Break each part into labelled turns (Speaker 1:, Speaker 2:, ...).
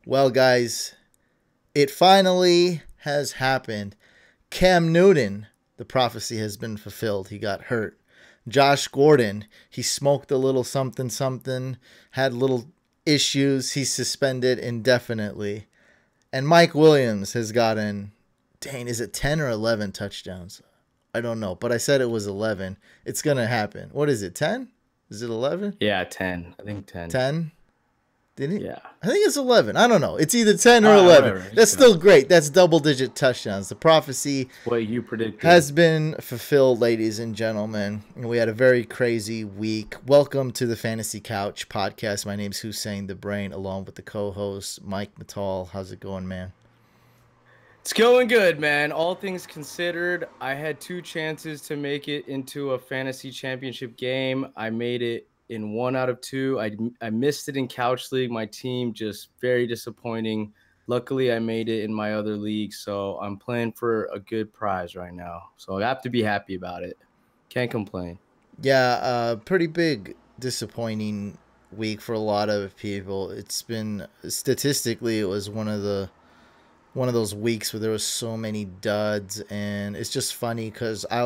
Speaker 1: Well, guys, it finally has happened. Cam Newton, the prophecy has been fulfilled. He got hurt. Josh Gordon, he smoked a little something something, had little issues. He's suspended indefinitely. And Mike Williams has gotten, dang, is it 10 or 11 touchdowns? I don't know, but I said it was 11. It's going to happen. What is it, 10? Is it 11?
Speaker 2: Yeah, 10. I think 10.
Speaker 1: 10? Did he?
Speaker 2: Yeah.
Speaker 1: I think it's 11. I don't know. It's either 10 or 11.
Speaker 2: Whatever.
Speaker 1: That's still great. That's double-digit touchdowns. The prophecy
Speaker 2: What you predicted
Speaker 1: has been fulfilled, ladies and gentlemen. And we had a very crazy week. Welcome to the Fantasy Couch podcast. My name's Hussein the Brain, along with the co-host, Mike Mattal. How's it going, man?
Speaker 2: It's going good, man. All things considered, I had 2 chances to make it into a fantasy championship game. I made it in 1 out of 2. I missed it in Couch League. My team just very disappointing. Luckily, I made it in my other league, so I'm playing for a good prize right now. So I have to be happy about it. Can't complain.
Speaker 1: Yeah, pretty big disappointing week for a lot of people. It's been, statistically, it was one of those weeks where there was so many duds, and it's just funny because I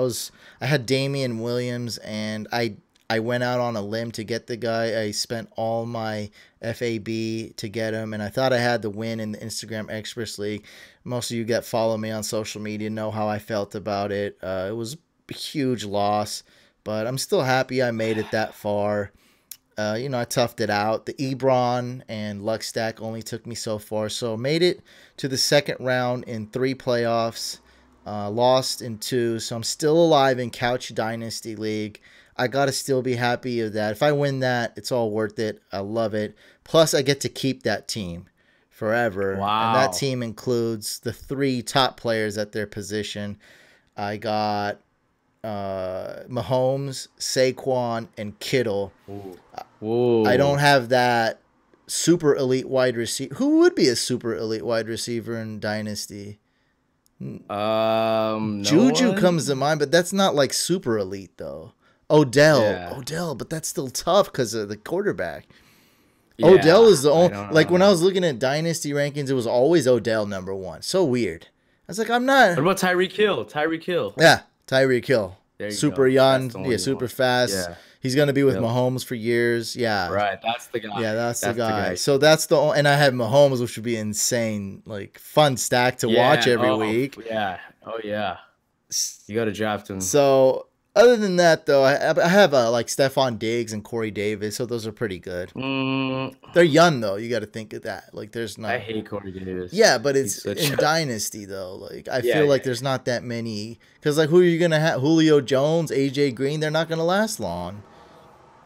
Speaker 1: had Damian Williams, and I went out on a limb to get the guy. I spent all my FAB to get him, and I thought I had the win in the Instagram Experts League. Most of you that follow me on social media know how I felt about it. It was a huge loss, but I'm still happy I made it that far. I toughed it out. The Ebron and Luck Stack only took me so far. So made it to the second round in 3 playoffs. Lost in 2. So I'm still alive in Couch Dynasty League. I got to still be happy of that. If I win that, it's all worth it. I love it. Plus, I get to keep that team forever.
Speaker 2: Wow.
Speaker 1: And that team includes the 3 top players at their position. I got Mahomes, Saquon, and Kittle.
Speaker 2: Ooh.
Speaker 1: I don't have that super elite wide receiver. Who would be a super elite wide receiver in Dynasty?
Speaker 2: No
Speaker 1: Juju
Speaker 2: one?
Speaker 1: comes to mind, but that's not like super elite though. Odell,
Speaker 2: Yeah.
Speaker 1: but that's still tough because of the quarterback.
Speaker 2: Yeah,
Speaker 1: Odell is the only,
Speaker 2: don't
Speaker 1: like when
Speaker 2: know.
Speaker 1: I was looking at Dynasty rankings, it was always Odell number 1. So weird. I was like, I'm not.
Speaker 2: What about Tyreek Hill? Tyreek Hill.
Speaker 1: Yeah, Tyreek Hill.
Speaker 2: There you
Speaker 1: Super
Speaker 2: go.
Speaker 1: young,
Speaker 2: That's the one you
Speaker 1: super
Speaker 2: want.
Speaker 1: fast.
Speaker 2: Yeah.
Speaker 1: He's going to be with
Speaker 2: Yep.
Speaker 1: Mahomes for years. Yeah.
Speaker 2: Right, that's the guy.
Speaker 1: Yeah, that's the guy. So that's and I have Mahomes, which would be insane, like fun stack to watch every week.
Speaker 2: Yeah. Oh, yeah. You got to draft him.
Speaker 1: So other than that, though, I have like Stephon Diggs and Corey Davis, so those are pretty good. They're young, though. You got to think of that. Like, there's not.
Speaker 2: I hate Corey Davis.
Speaker 1: Yeah, but it's
Speaker 2: He's
Speaker 1: in
Speaker 2: such
Speaker 1: Dynasty, though. Like, I
Speaker 2: Yeah,
Speaker 1: feel like
Speaker 2: yeah.
Speaker 1: there's not that many. Because, like, who are you going to have? Julio Jones, AJ Green, they're not going to last long.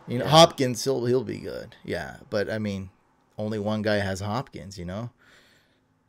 Speaker 1: You know,
Speaker 2: Yeah.
Speaker 1: Hopkins, he'll be good. Yeah, but, I mean, only one guy has Hopkins, you know?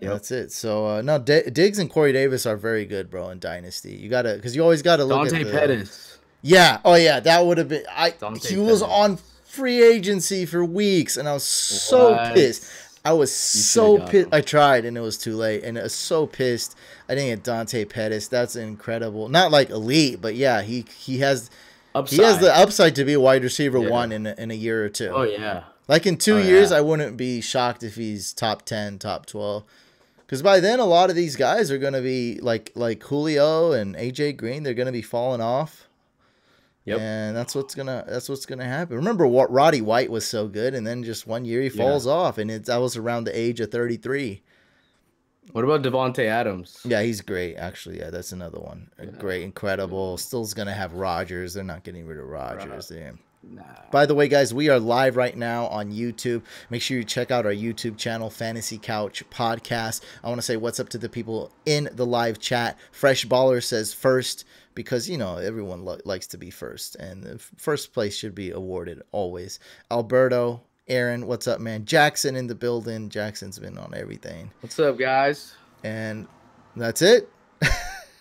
Speaker 2: Yep.
Speaker 1: That's it. So, no, Diggs and Corey Davis are very good, bro, in Dynasty. You got to, because you always got to look
Speaker 2: Dante
Speaker 1: at the.
Speaker 2: Pettis.
Speaker 1: Yeah. Oh, yeah. That would have been.
Speaker 2: Dante
Speaker 1: He was
Speaker 2: Pettis.
Speaker 1: on free agency for weeks, and I was so
Speaker 2: What?
Speaker 1: pissed. I was so
Speaker 2: got
Speaker 1: pissed.
Speaker 2: him.
Speaker 1: I tried, and it was too late. And I was so pissed. I didn't get Dante Pettis. That's incredible. Not like elite, but yeah, he has
Speaker 2: Upside.
Speaker 1: he has the upside to be a wide receiver
Speaker 2: Yeah.
Speaker 1: 1 in a year or 2.
Speaker 2: Oh, yeah.
Speaker 1: Like in 2
Speaker 2: Oh,
Speaker 1: years,
Speaker 2: yeah.
Speaker 1: I wouldn't be shocked if he's top 10, top 12. Because by then, a lot of these guys are going to be like Julio and AJ Green. They're going to be falling off.
Speaker 2: Yep.
Speaker 1: And that's what's gonna happen. Remember what Roddy White was so good, and then just 1 year he falls off, and I was around the age of 33.
Speaker 2: What about Devontae Adams?
Speaker 1: Yeah, he's great. Actually, yeah, that's another one. Great, incredible. Still's gonna have Rodgers. They're not getting rid of Rodgers. Yeah.
Speaker 2: Nah.
Speaker 1: By the way, guys, we are live right now on YouTube. Make sure you check out our YouTube channel, Fantasy Couch Podcast. I want to say what's up to the people in the live chat. Fresh Baller says first because, you know, everyone likes to be first. And the first place should be awarded always. Alberto, Aaron, what's up, man? Jackson in the building. Jackson's been on everything.
Speaker 2: What's up, guys?
Speaker 1: And that's it.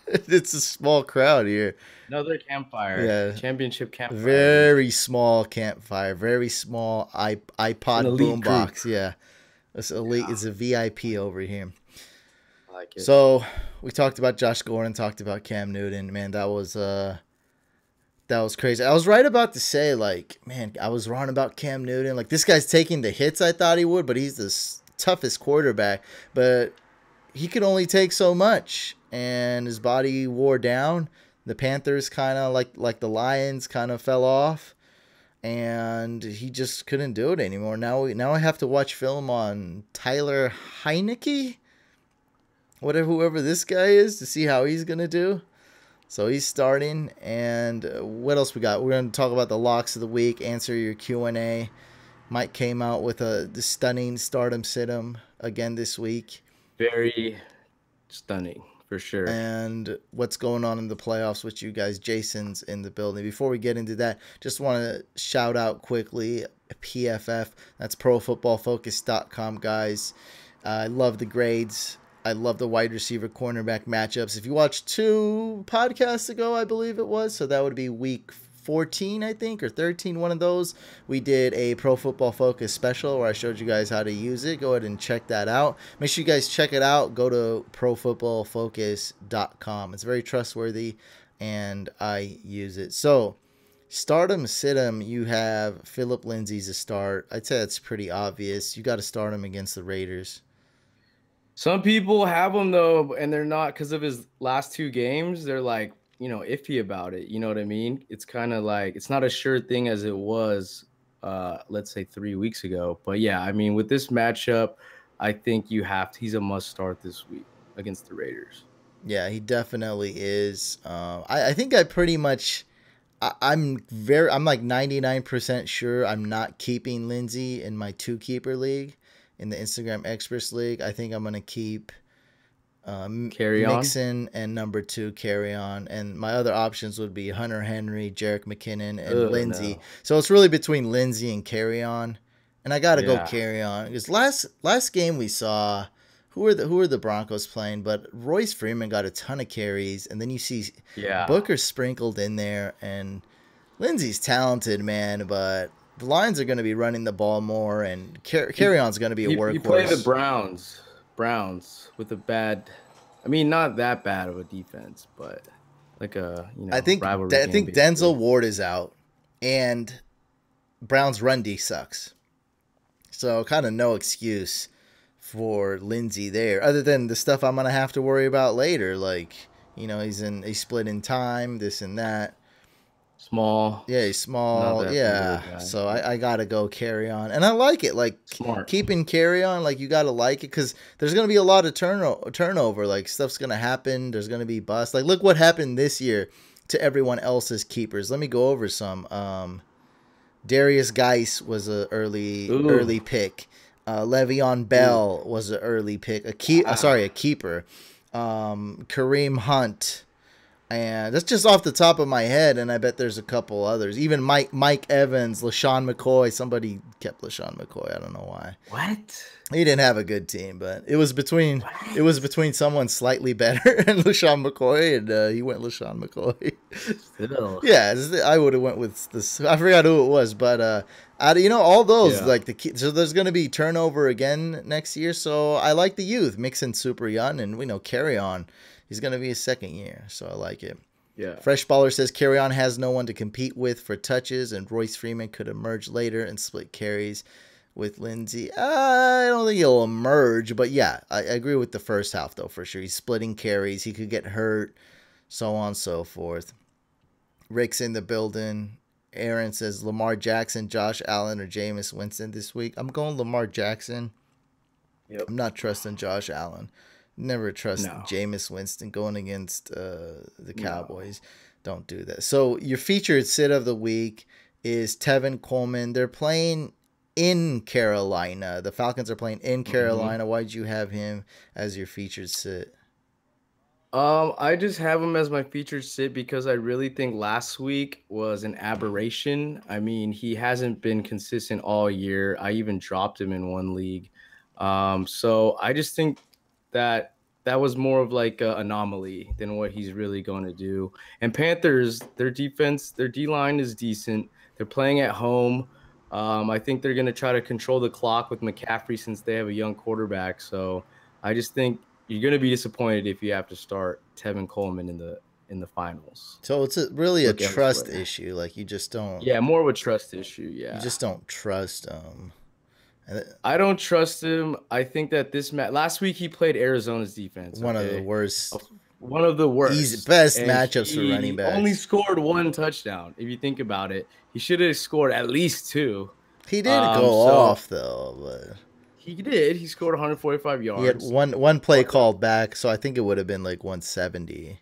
Speaker 1: It's a small crowd here.
Speaker 2: Another campfire.
Speaker 1: Yeah.
Speaker 2: Championship campfire.
Speaker 1: Very small campfire. Very small iPod
Speaker 2: An elite
Speaker 1: boombox. Yeah. It's elite. It's a VIP over here.
Speaker 2: I like it.
Speaker 1: So we talked about Josh Gordon, talked about Cam Newton. Man, that was crazy. I was right about to say, like, man, I was wrong about Cam Newton. Like, this guy's taking the hits I thought he would, but he's this toughest quarterback, but he could only take so much, and his body wore down. The Panthers kind of like the Lions kind of fell off, and he just couldn't do it anymore. Now I have to watch film on Tyler Heineke, whatever whoever this guy is, to see how he's gonna do. So he's starting, and what else we got? We're gonna talk about the locks of the week, answer your Q&A. Mike came out with the stunning stardom situm again this week.
Speaker 2: Very stunning for sure.
Speaker 1: And what's going on in the playoffs with you guys. Jason's in the building. Before we get into that, just want to shout out quickly PFF. That's profootballfocus.com, guys. I love the grades. I love the wide receiver cornerback matchups. If you watched 2 podcasts ago, I believe it was, so that would be week 14, I think, or 13, one of those. We did a Pro Football Focus special where I showed you guys how to use it. Go ahead and check that out. Make sure you guys check it out. Go to profootballfocus.com. It's very trustworthy, and I use it. So, stardom, situm, you have Philip Lindsay's a start. I'd say that's pretty obvious. You got to start him against the Raiders.
Speaker 2: Some people have him though, and they're not because of his last 2 games. They're like, iffy about it. You know what I mean? It's kind of like it's not a sure thing as it was, let's say 3 weeks ago. But yeah, I mean, with this matchup, I think he's a must start this week against the Raiders.
Speaker 1: Yeah, he definitely is. I think I pretty much. I'm like 99% sure I'm not keeping Lindsay in my 2-keeper league. In the Instagram Experts League, I think I'm going to keep Mixon and number 2 carry on. And my other options would be Hunter Henry, Jerick McKinnon, and Lindsay. No. So it's really between Lindsay and carry on. And I got to go carry on. Because last game we saw, who are the Broncos playing? But Royce Freeman got a ton of carries. And then you see Booker sprinkled in there. And Lindsay's talented, man, but the Lions are going to be running the ball more, and carry-on's going to be a workhorse.
Speaker 2: You play the Browns with a bad, I mean, not that bad of a defense, but like a rivalry game,
Speaker 1: I think Denzel Ward is out, and Browns' run D sucks. So kind of no excuse for Lindsay there, other than the stuff I'm going to have to worry about later, like he's split in time, this and that.
Speaker 2: Small.
Speaker 1: Yeah, he's small. Yeah. So I got to go carry on. And I like it. Like,
Speaker 2: smart.
Speaker 1: Keeping carry on, like, you got to like it because there's going to be a lot of turnover. Like, stuff's going to happen. There's going to be busts. Like, look what happened this year to everyone else's keepers. Let me go over some. Darius Geis was an early pick. Le'Veon Bell was an early pick. A keeper. Kareem Hunt. And that's just off the top of my head, and I bet there's a couple others. Even Mike Evans, LaShawn McCoy. Somebody kept LaShawn McCoy. I don't know why.
Speaker 2: What?
Speaker 1: He didn't have a good team, but it was between someone slightly better and LaShawn McCoy, and he went LaShawn McCoy.
Speaker 2: Still.
Speaker 1: Yeah, I would have went with this. I forgot who it was, but all those so there's going to be turnover again next year. So I like the youth, Mixon super young, and carry on. He's going to be his second year, so I like it.
Speaker 2: Yeah.
Speaker 1: Fresh Baller says carry on has no one to compete with for touches, and Royce Freeman could emerge later and split carries with Lindsay. I don't think he'll emerge, but yeah, I agree with the first half, though, for sure. He's splitting carries. He could get hurt, so on and so forth. Rick's in the building. Aaron says Lamar Jackson, Josh Allen, or Jameis Winston this week. I'm going Lamar Jackson.
Speaker 2: Yep.
Speaker 1: I'm not trusting Josh Allen. Never trust Jameis Winston going against the Cowboys. No. Don't do that. So your featured sit of the week is Tevin Coleman. They're playing in Carolina. The Falcons are playing in Carolina. Why'd you have him as your featured sit?
Speaker 2: I just have him as my featured sit because I really think last week was an aberration. I mean, he hasn't been consistent all year. I even dropped him in one league. So I just think that was more of like an anomaly than what he's really going to do. And Panthers, their defense, their D-line is decent. They're playing at home. I think they're going to try to control the clock with McCaffrey since they have a young quarterback. So I just think you're going to be disappointed if you have to start Tevin Coleman in the finals.
Speaker 1: So it's really a trust issue. Like, you just don't.
Speaker 2: Yeah, more of a trust issue. Yeah,
Speaker 1: you just don't trust
Speaker 2: I don't trust him. I think that this match last week he played Arizona's defense.
Speaker 1: One of the
Speaker 2: Okay,
Speaker 1: worst,
Speaker 2: one of the
Speaker 1: easy,
Speaker 2: worst,
Speaker 1: best
Speaker 2: and
Speaker 1: matchups for running
Speaker 2: he only
Speaker 1: backs.
Speaker 2: scored one touchdown. If you think about it, he should have scored at least two.
Speaker 1: He did go
Speaker 2: So
Speaker 1: off though, but
Speaker 2: he did. He scored 145
Speaker 1: he had
Speaker 2: yards.
Speaker 1: one play
Speaker 2: But
Speaker 1: called back, so I think it would have been like 170.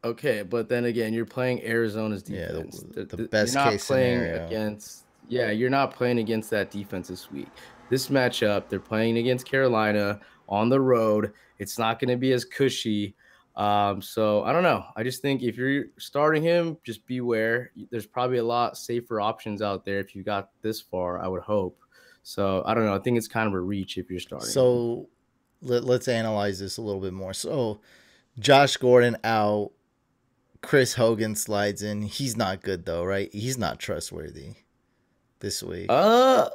Speaker 2: okay, but then again, you're playing Arizona's
Speaker 1: Yeah,
Speaker 2: defense.
Speaker 1: the
Speaker 2: You're
Speaker 1: best
Speaker 2: not
Speaker 1: case
Speaker 2: playing
Speaker 1: scenario.
Speaker 2: against, yeah, you're not playing against that defense this week. This matchup, they're playing against Carolina on the road. It's not going to be as cushy. So I don't know. I just think if you're starting him, just beware. There's probably a lot safer options out there if you got this far, I would hope. So I don't know. I think it's kind of a reach if you're starting him.
Speaker 1: So let's analyze this a little bit more. So Josh Gordon out. Chris Hogan slides in. He's not good though, right? He's not trustworthy this week.
Speaker 2: Uh,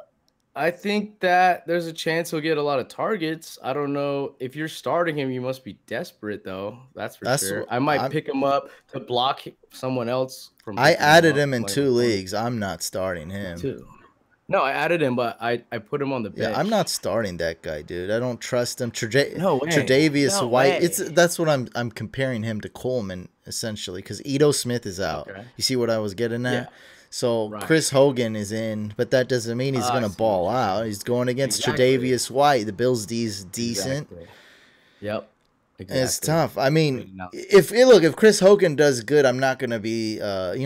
Speaker 2: I think that there's a chance he'll get a lot of targets. I don't know if you're starting him, you must be desperate though. That's for
Speaker 1: That's
Speaker 2: sure.
Speaker 1: what
Speaker 2: I might
Speaker 1: I'm.
Speaker 2: pick him up to block someone else from
Speaker 1: I
Speaker 2: picking him
Speaker 1: added
Speaker 2: up,
Speaker 1: him in
Speaker 2: like my
Speaker 1: 2
Speaker 2: opponent
Speaker 1: leagues. I'm not starting him.
Speaker 2: too. No, I added him, but I put him on the
Speaker 1: Yeah, I'm not
Speaker 2: bench.
Speaker 1: starting that guy, dude. I don't trust him.
Speaker 2: No way.
Speaker 1: Tre'Davious
Speaker 2: No
Speaker 1: White. It's
Speaker 2: way.
Speaker 1: that's what I'm comparing him to Coleman essentially because Ito Smith is out.
Speaker 2: Okay.
Speaker 1: You see what I was getting
Speaker 2: Yeah.
Speaker 1: at? So
Speaker 2: Right.
Speaker 1: Chris Hogan is in, but that doesn't mean he's
Speaker 2: I
Speaker 1: gonna
Speaker 2: see what
Speaker 1: ball
Speaker 2: you're
Speaker 1: out.
Speaker 2: saying.
Speaker 1: He's going against
Speaker 2: Exactly.
Speaker 1: Tre'Davious White. The Bills D's decent.
Speaker 2: Exactly. Yep.
Speaker 1: It's
Speaker 2: Exactly.
Speaker 1: tough. I mean,
Speaker 2: Wait, now.
Speaker 1: if Chris Hogan does good, I'm not gonna be.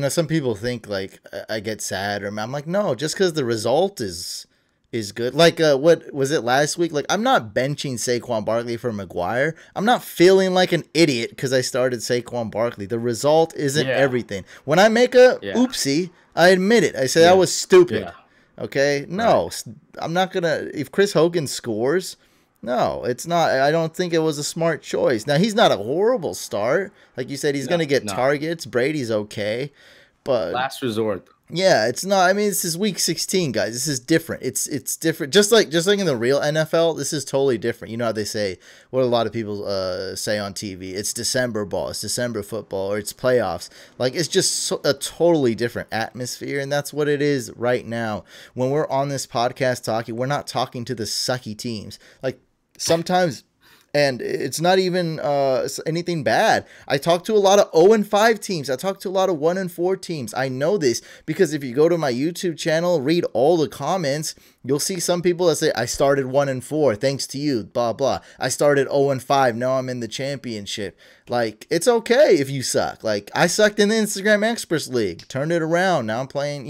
Speaker 1: Some people think like I get sad, or I'm like, no, just because the result is good. Like, what was it last week? Like, I'm not benching Saquon Barkley for McGuire. I'm not feeling like an idiot because I started Saquon Barkley. The result isn't
Speaker 2: Yeah.
Speaker 1: everything. When I make a
Speaker 2: Yeah.
Speaker 1: oopsie, I admit it. I say I
Speaker 2: Yeah.
Speaker 1: was stupid.
Speaker 2: Yeah.
Speaker 1: Okay,
Speaker 2: Right.
Speaker 1: no, I'm not gonna. If Chris Hogan scores, no, it's not. I don't think it was a smart choice. Now he's not a horrible start, like you said. He's
Speaker 2: No.
Speaker 1: gonna get
Speaker 2: No.
Speaker 1: targets. Brady's okay, but
Speaker 2: Last resort.
Speaker 1: yeah, it's not. I mean, this is week 16, guys. This is different. It's different. Just like in the real NFL, this is totally different. You know how they say what a lot of people say on TV. It's December ball. It's December football, or it's playoffs. Like it's just a totally different atmosphere, and that's what it is right now. When we're on this podcast talking, we're not talking to the sucky teams. Like sometimes. And it's not even anything bad. I talk to a lot of 0-5 teams. I talk to a lot of 1-4 teams. I know this because if you go to my YouTube channel, read all the comments, you'll see some people that say, I started 1-4, thanks to you, blah, blah. I started 0-5, now I'm in the championship. Like, it's okay if you suck. Like, I sucked in the Instagram Experts League. Turned it around. Now I'm playing,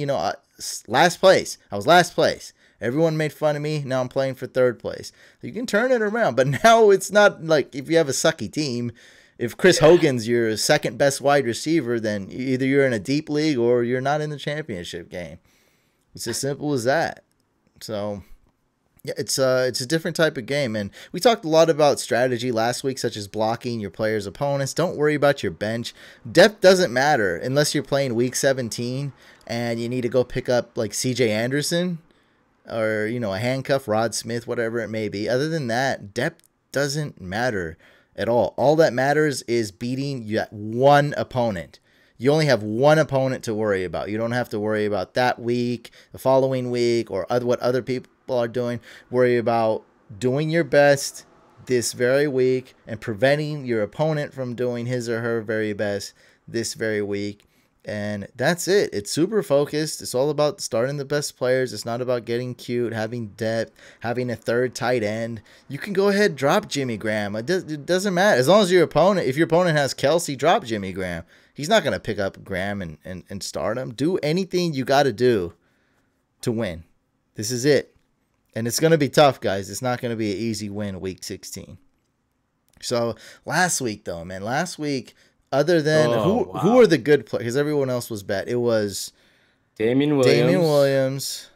Speaker 1: last place. I was last place. Everyone made fun of me. Now I'm playing for third place. You can turn it around. But now it's not like if you have a sucky team, if Chris Hogan's your second best wide receiver, then either you're in a deep league or you're not in the championship game. It's as simple as that. So yeah, it's a different type of game. And we talked a lot about strategy last week, such as blocking your players' opponents. Don't worry about your bench. Depth doesn't matter unless you're playing week 17 and you need to go pick up like CJ Anderson or a handcuff, Rod Smith, whatever it may be. Other than that, depth doesn't matter at all that matters is beating one opponent. You only have one opponent to worry about. You don't have to worry about that week, the following week, or what other people are doing. Worry about doing your best this very week and preventing your opponent from doing his or her very best this very week. And that's it. It's super focused. It's all about starting the best players. It's not about getting cute, having depth, having a third tight end. You can go ahead and drop Jimmy Graham. It doesn't matter. As long as your opponent, if your opponent has Kelsey, drop Jimmy Graham. He's not going to pick up Graham and start him. Do anything you got to do to win. This is it. And it's going to be tough, guys. It's not going to be an easy win week 16. So last week, though, man. Last week... Other than who are the good players? Because everyone else was bad. It was
Speaker 2: Damian
Speaker 1: Williams,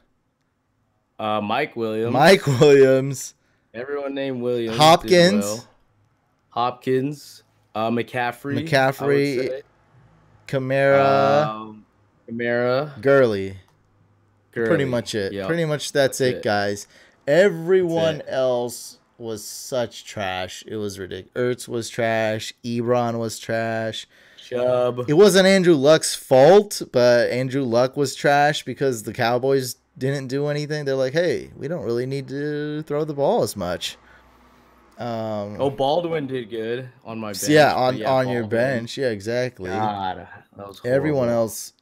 Speaker 2: Mike
Speaker 1: Williams,
Speaker 2: everyone named Williams,
Speaker 1: Hopkins,
Speaker 2: McCaffrey,
Speaker 1: Kamara, Gurley. Pretty much it.
Speaker 2: Yep.
Speaker 1: Pretty much that's it, guys. Everyone else was such trash. It was ridiculous. Ertz was trash. Ebron was trash.
Speaker 2: Chubb.
Speaker 1: It wasn't Andrew Luck's fault, but Andrew Luck was trash because the Cowboys didn't do anything. They're like, hey, we don't really need to throw the ball as much.
Speaker 2: Oh, Baldwin did good on my
Speaker 1: So yeah,
Speaker 2: bench, but yeah,
Speaker 1: on your
Speaker 2: Baldwin.
Speaker 1: bench, yeah, exactly.
Speaker 2: God, that was
Speaker 1: Everyone
Speaker 2: horrible.
Speaker 1: else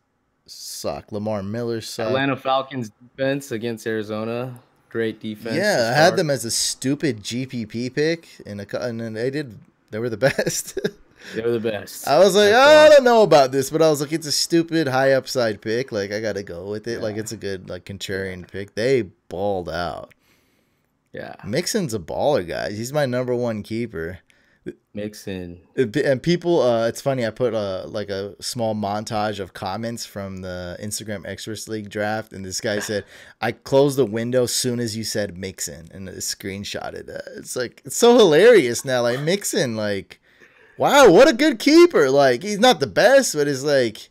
Speaker 1: sucked. Lamar Miller sucked.
Speaker 2: Atlanta Falcons defense against Arizona. Great defense to
Speaker 1: Yeah, I had
Speaker 2: start.
Speaker 1: them as a stupid GPP pick, and then they were the best.
Speaker 2: They were the best
Speaker 1: I was like,
Speaker 2: by
Speaker 1: I
Speaker 2: far.
Speaker 1: don't know about this, but I was like, it's a stupid high upside pick. Like, I gotta go with it. Like,
Speaker 2: Yeah,
Speaker 1: it's a good like
Speaker 2: yeah,
Speaker 1: contrarian pick. They balled out.
Speaker 2: yeah.
Speaker 1: Mixon's a baller, guys. He's my number one keeper.
Speaker 2: Mixon.
Speaker 1: And people, it's funny. I put like a small montage of comments from the Instagram Extras League draft, and this guy said, "I closed the window soon as you said Mixon," and it screenshotted that. It's like it's so hilarious now. Like Mixon, like wow, what a good keeper. Like he's not the best, but it's like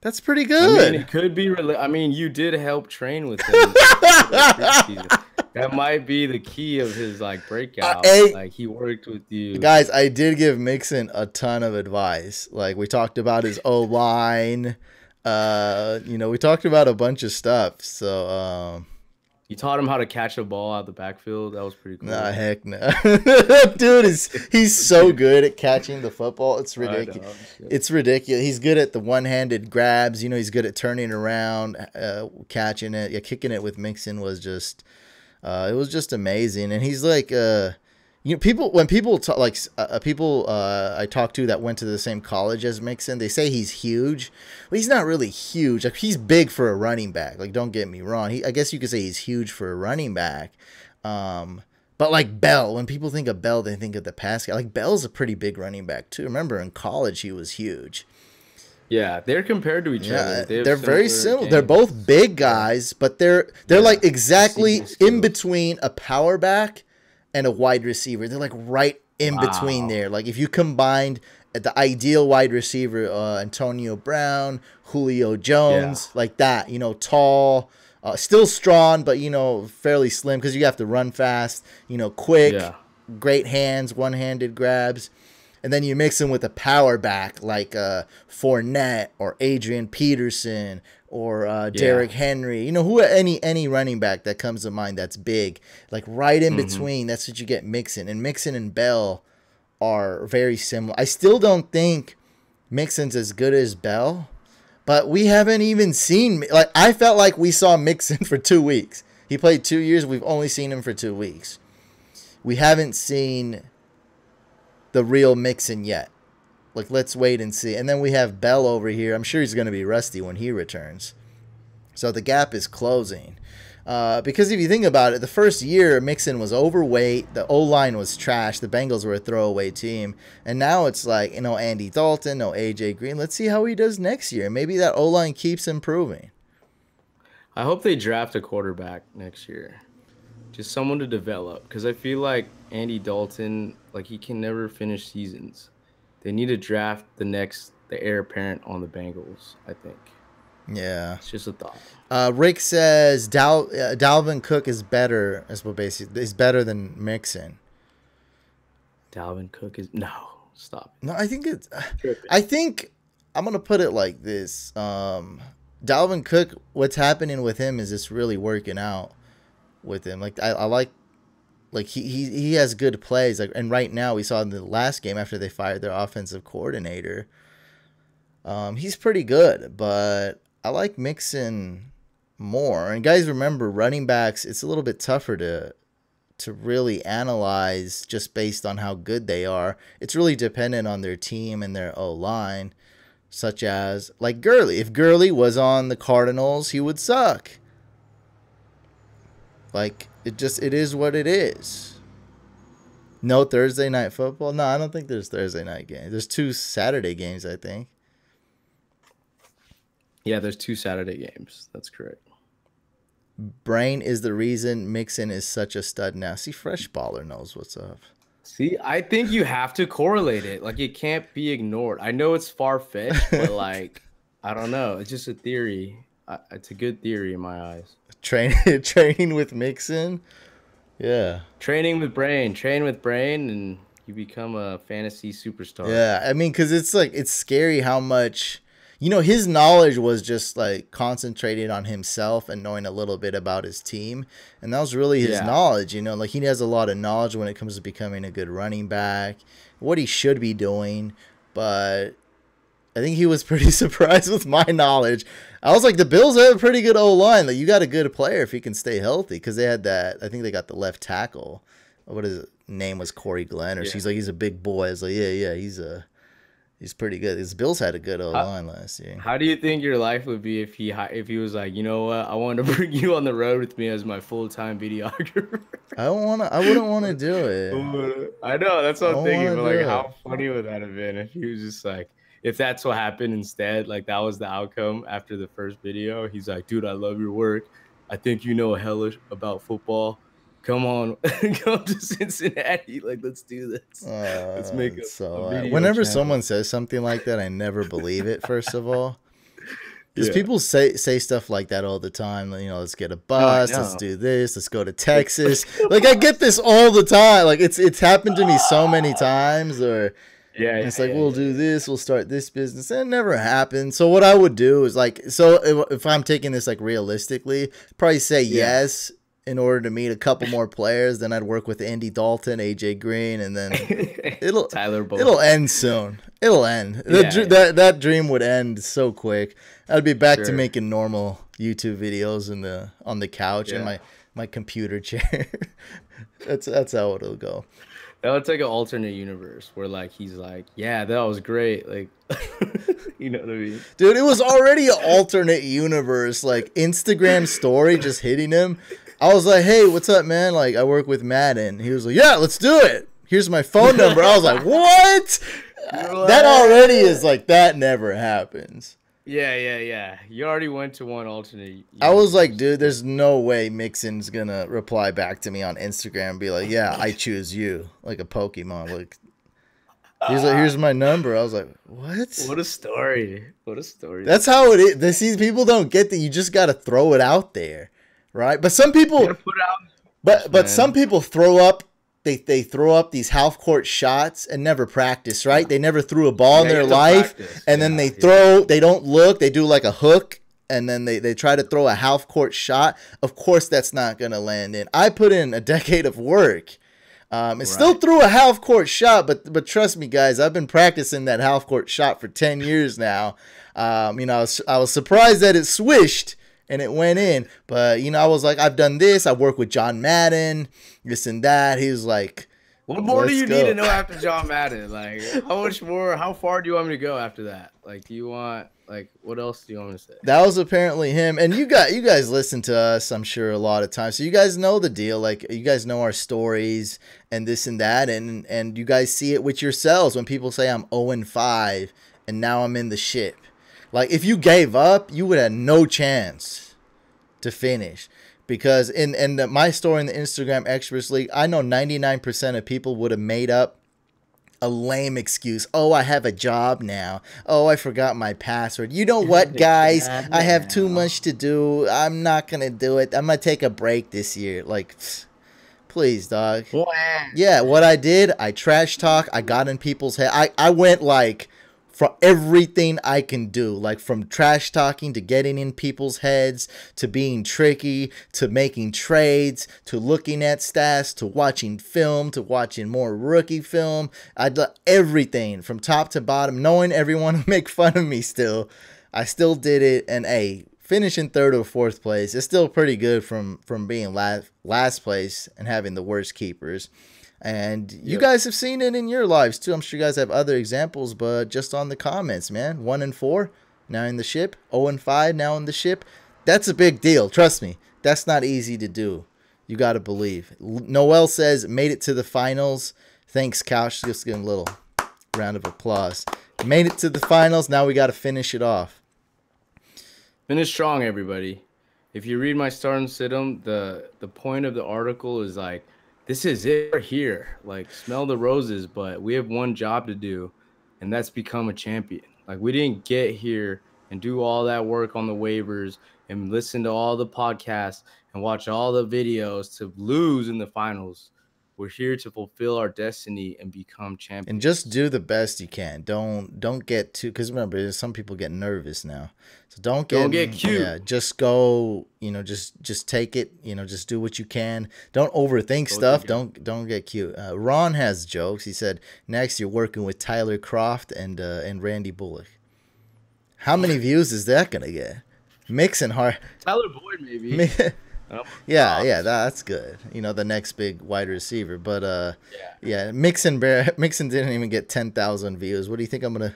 Speaker 1: that's pretty
Speaker 2: I mean,
Speaker 1: good.
Speaker 2: it could be. I mean, you did help train with him over the preseason. That might be the key of his like breakout.
Speaker 1: Hey,
Speaker 2: Like he worked with you.
Speaker 1: guys, I did give Mixon a ton of advice. Like we talked about his O line. We talked about a bunch of stuff. So,
Speaker 2: You taught him how to catch a ball out the backfield. That was pretty
Speaker 1: nah,
Speaker 2: cool.
Speaker 1: heck no. Dude he's so good at catching the football. It's
Speaker 2: I
Speaker 1: ridiculous.
Speaker 2: know.
Speaker 1: It's ridiculous. He's good at the one-handed grabs. He's good at turning around, catching it. Yeah, kicking it with Mixon was just it was just amazing. And he's like people when people talk like people I talked to that went to the same college as Mixon, they say he's huge. Well, he's not really huge. Like he's big for a running back. Like don't get me wrong. I guess you could say he's huge for a running back. But like Bell, when people think of Bell, they think of the pass guy. Like Bell's a pretty big running back too. Remember in college he was huge.
Speaker 2: Yeah, they're compared to each other.
Speaker 1: Yeah,
Speaker 2: They have
Speaker 1: they're very
Speaker 2: similar
Speaker 1: similar. They're
Speaker 2: games.
Speaker 1: both big
Speaker 2: Yeah,
Speaker 1: guys, but they're
Speaker 2: yeah.
Speaker 1: like exactly
Speaker 2: Receiving
Speaker 1: in
Speaker 2: skills.
Speaker 1: between a power back and a wide receiver. They're like right in between
Speaker 2: Wow.
Speaker 1: there. Like if you combined the ideal wide receiver, Antonio Brown, Julio
Speaker 2: Yeah,
Speaker 1: Jones, like that, tall, still strong, but fairly slim because you have to run fast, quick,
Speaker 2: yeah.
Speaker 1: great hands, one-handed grabs. And then you mix him with a power back like Fournette or Adrian Peterson or
Speaker 2: Yeah.
Speaker 1: Derrick Henry. Who any running back that comes to mind that's big, like right in
Speaker 2: Hmm.
Speaker 1: between. That's what you get Mixon. And Mixon and Bell are very similar. I still don't think Mixon's as good as Bell, but we haven't even seen like I felt like we saw Mixon for 2 weeks. He played 2 years. We've only seen him for 2 weeks. We haven't seen the real Mixon yet. Like, let's wait and see. And then we have Bell over here. I'm sure he's going to be rusty when he returns. So the gap is closing. Because if you think about it, the first year Mixon was overweight. The O line was trash. The Bengals were a throwaway team. And now it's like, Andy Dalton, no AJ Green. Let's see how he does next year. Maybe that O line keeps improving.
Speaker 2: I hope they draft a quarterback next year. Just someone to develop because I feel like Andy Dalton, like he can never finish seasons. They need to draft the heir apparent on the Bengals. I think
Speaker 1: Yeah.
Speaker 2: it's just a thought.
Speaker 1: Rick says Dalvin Cook is better. Is what basically is better than Mixon.
Speaker 2: Dalvin Cook is no stop
Speaker 1: No, I think it's.
Speaker 2: tripping.
Speaker 1: I think I'm gonna put it like this. Dalvin Cook, what's happening with him is it's really working out with him. Like I like he has good plays. Like and right now we saw in the last game after they fired their offensive coordinator. He's pretty good, but I like Mixon more. And guys, remember running backs. It's a little bit tougher to really analyze just based on how good they are. It's really dependent on their team and their O line, such as like Gurley. If Gurley was on the Cardinals, he would suck. Like it is what it is. No Thursday night football. No, I don't think there's Thursday night games. There's 2 Saturday games, I think.
Speaker 2: Yeah, there's 2 Saturday games. That's correct.
Speaker 1: Brain is the reason Mixon is such a stud now. See, Fresh Baller knows what's up.
Speaker 2: See, I think you have to correlate it. Like it can't be ignored. I know it's far fetched, but like I don't know. It's just a theory. It's a good theory in my eyes.
Speaker 1: Training with Mixon. Yeah.
Speaker 2: Train with brain, and you become a fantasy superstar.
Speaker 1: Yeah. I mean, because it's like, it's scary how much his knowledge was just like concentrated on himself and knowing a little bit about his team. And that was really his
Speaker 2: Yeah.
Speaker 1: knowledge, like he has a lot of knowledge when it comes to becoming a good running back, what he should be doing. But I think he was pretty surprised with my knowledge. I was like, the Bills have a pretty good O-line. Like, you got a good player if he can stay healthy. Because they had that, I think they got the left tackle. What his name was, Corey Glenn. Or
Speaker 2: Yeah.
Speaker 1: she's like, he's a big boy. I was like, yeah, he's pretty good. His Bills had a good
Speaker 2: How,
Speaker 1: O-line last year.
Speaker 2: how do you think your life would be if he was like, you know what, I want to bring you on the road with me as my full-time videographer?
Speaker 1: I wouldn't want to do it.
Speaker 2: I know, that's
Speaker 1: I
Speaker 2: what I'm
Speaker 1: don't
Speaker 2: thinking.
Speaker 1: want
Speaker 2: But
Speaker 1: to do
Speaker 2: like,
Speaker 1: it.
Speaker 2: how funny would that have been if he was just like, if that's what happened instead, like that was the outcome after the first video. He's like, dude, I love your work. I think you know hellish about football. Come on, come to Cincinnati. Like, let's do this. Let's make a video
Speaker 1: Whenever
Speaker 2: channel.
Speaker 1: someone says something like that, I never believe it, first of all. Because
Speaker 2: Yeah.
Speaker 1: people say stuff like that all the time. Let's get a
Speaker 2: No, I
Speaker 1: bus, let's
Speaker 2: know.
Speaker 1: do this, let's go to Texas. Like, I get this all the time. Like, it's happened to me so many times. Or
Speaker 2: Yeah,
Speaker 1: and
Speaker 2: yeah,
Speaker 1: it's like,
Speaker 2: yeah,
Speaker 1: we'll
Speaker 2: yeah.
Speaker 1: do this, we'll start this business, and it never happened. So what I would do is like, so if I'm taking this like realistically, probably say
Speaker 2: Yeah.
Speaker 1: yes in order to meet a couple more players. Then I'd work with Andy Dalton, AJ Green, and then it'll
Speaker 2: Tyler
Speaker 1: it'll
Speaker 2: Boyd.
Speaker 1: end soon. It'll end.
Speaker 2: Yeah, yeah,
Speaker 1: That dream would end so quick. I'd be back to
Speaker 2: sure.
Speaker 1: making normal YouTube videos on the couch in
Speaker 2: Yeah.
Speaker 1: my computer chair. That's how it'll go.
Speaker 2: That would take an alternate universe where like he's like, yeah, that was great. Like, you know what I mean?
Speaker 1: Dude, it was already an alternate universe, like Instagram story just hitting him. I was like, hey, what's up, man? Like, I work with Madden. He was like, yeah, let's do it. Here's my phone number. I was like, what? That already is like, that never happens.
Speaker 2: Yeah, yeah, yeah. You already went to one alternate
Speaker 1: I was like,
Speaker 2: universe.
Speaker 1: dude, there's no way Mixon's gonna reply back to me on Instagram and be like, yeah, I choose you, like a Pokemon. Like, he's like, here's my number. I was like, what?
Speaker 2: What a story. What a story.
Speaker 1: That's how it is. These people don't get that. You just got to throw it out there, right? But some
Speaker 2: You
Speaker 1: people,
Speaker 2: gotta put it out in the universe,
Speaker 1: but some
Speaker 2: man.
Speaker 1: people throw up. They throw up these half court shots and never practice, right? They never threw a ball in
Speaker 2: Yeah, you
Speaker 1: their
Speaker 2: have to
Speaker 1: life,
Speaker 2: practice.
Speaker 1: and then
Speaker 2: Yeah,
Speaker 1: they
Speaker 2: yeah.
Speaker 1: throw. They don't look. They do like a hook, and then they try to throw a half court shot. Of course, that's not gonna land in. I put in a decade of work. And still
Speaker 2: Right.
Speaker 1: threw a half court shot, but trust me, guys, I've been practicing that half court shot for 10 years now. I was surprised that it swished and it went in, but I was like, I've done this. I work with John Madden, this and that. He was like,
Speaker 2: What more do
Speaker 1: let's
Speaker 2: you need to
Speaker 1: go.
Speaker 2: know after John Madden? Like, how much more? How far do you want me to go after that? Like, do you want like what else do you want me to say?
Speaker 1: That was apparently him. And you guys listen to us, I'm sure, a lot of times. So you guys know the deal. Like, you guys know our stories and this and that, and you guys see it with yourselves when people say I'm 0-5 and now I'm in the ship. Like, if you gave up, you would have no chance to finish. Because in my story in the Instagram Experts League, I know 99% of people would have made up a lame excuse. Oh, I have a job now. Oh, I forgot my password. You know what, guys? I have too much to do. I'm not going to do it. I'm going to take a break this year. Like, please, dog.
Speaker 2: Wah.
Speaker 1: Yeah, what I did, I trash talk. I got in people's head. I went like from everything I can do, like from trash talking to getting in people's heads to being tricky to making trades to looking at stats to watching film to watching more rookie film. I did everything from top to bottom, knowing everyone would make fun of me still. I still did it, and hey, finishing third or fourth place is still pretty good from being last place and having the worst keepers. And you
Speaker 2: Yep.
Speaker 1: guys have seen it in your lives too. I'm sure you guys have other examples, but just on the comments, man. 1-4, now in the ship. 0-5, now in the ship. That's a big deal. Trust me. That's not easy to do. You got to believe. Noel says, made it to the finals. Thanks, Couch. Just give him a little round of applause. Made it to the finals. Now we got to finish it off.
Speaker 2: Finish strong, everybody. If you read my start and sit 'em, the point of the article is like, this is it. We're here. Like, smell the roses, but we have one job to do, and that's become a champion. Like, we didn't get here and do all that work on the waivers and listen to all the podcasts and watch all the videos to lose in the finals. We're here to fulfill our destiny and become
Speaker 1: And just
Speaker 2: champions.
Speaker 1: do the best you can. Don't get too, because remember, some people get nervous now. So don't get,
Speaker 2: Don't get cute.
Speaker 1: yeah, just go, just take it, just do what you can. Don't overthink
Speaker 2: Go take
Speaker 1: stuff.
Speaker 2: it out.
Speaker 1: Don't get cute. Ron has jokes. He said next you're working with Tyler Croft and Randy Bullock. How many views is that gonna get? Mixing hard.
Speaker 2: Tyler Boyd, maybe.
Speaker 1: Yeah,
Speaker 2: Croft.
Speaker 1: yeah, that's good. The next big wide receiver. But
Speaker 2: Yeah.
Speaker 1: yeah, Mixon didn't even get 10,000 views. What do you think I'm gonna